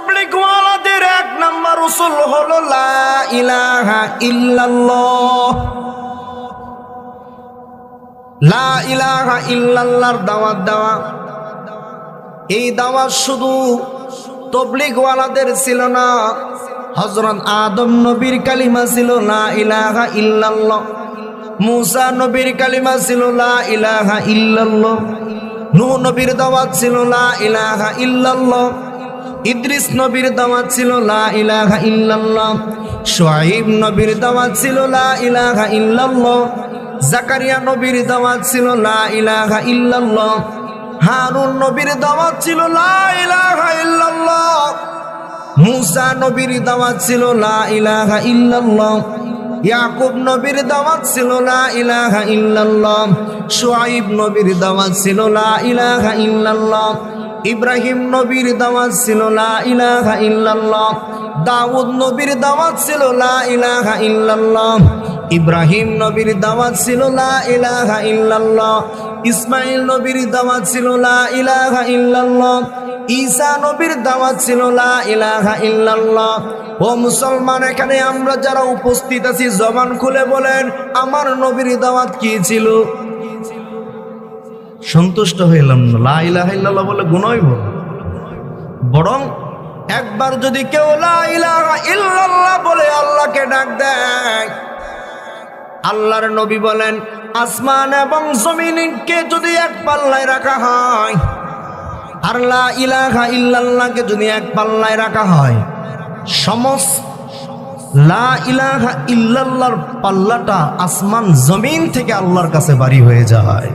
তাবলীগওয়ালাদের এক নাম্বার উসুল হলো লা ইলাহা ইল্লাল্লাহ। লা ইলাহা ইল্লাল্লাহর দাওয়াত দেওয়া। এই দাওয়াত শুধু তাবলীগওয়ালাদের ছিল না, হযরত আদম নবীর কালিমা ছিল লা ইলাহা ইল্লাল্লাহ, মুসা নবীর কালিমা ছিল লা ইলাহা ইল্লাল্লাহ, নূহ নবীর দাওয়াত ছিল লা ইলাহা ইল্লাল্লাহ, ইদ্রিস নবীর দাওয়াত ছিল লা ইলাহা ইল্লাল্লাহ, শুআইব নবীর দাওয়াত ছিল লা ইলাহা ইল্লাল্লাহ, জাকারিয়া নবীর দাওয়াত ছিল লা ইলাহা ইল্লাল্লাহ, হারুন নবীর দাওয়াত ছিল লা ইলাহা ইল্লাল্লাহ, মুসা নবীর দাওয়াত ছিল লা ইলাহা ইল্লাল্লাহ, ইয়াকুব নবীর দাওয়াত ছিল লা ইলাহা ইল্লাল্লাহ, শুআইব নবীর দাওয়াত ছিল লা ইলাহা ইল্লাল্লাহ, ইব্রাহিম নবীর দাওয়াত ছিল লা ইলাহা ইল্লাল্লাহ, দাউদ নবীর দাওয়াত ছিল লা ইলাহা ইল্লাল্লাহ, ইব্রাহিম নবীর দাওয়াত ছিল লা ইলাহা ইল্লাল্লাহ, ইসমাইল নবীর দাওয়াত ছিল লা ইলাহা ইল্লাল্লাহ, ঈসা নবীর দাওয়াত ছিল লা ইলাহা ইল্লাল্লাহ। ও মুসলমান, এখানে আমরা যারা উপস্থিত আছি জবান খুলে বলেন আমার নবীর দাওয়াত কি ছিল? সন্তুষ্ট হইলাম না, লা ইলাহা ইল্লাল্লাহ বলে গুনাহ হইব, বরং একবার যদি কেউ লা ইলাহা ইল্লাল্লাহ বলে আল্লাহকে ডাক দেয়, আল্লাহর নবী বলেন আসমান এবং জমিনকে যদি এক পাল্লায় রাখা হয় আর লা ইলাহা ইল্লাল্লাহকে যদি এক পাল্লায় রাখা হয়, সমস্ত লা ইলাহা ইল্লাল্লাহর পাল্লাটা আসমান জমিন থেকে আল্লাহর কাছে ভারী হয়ে যায়।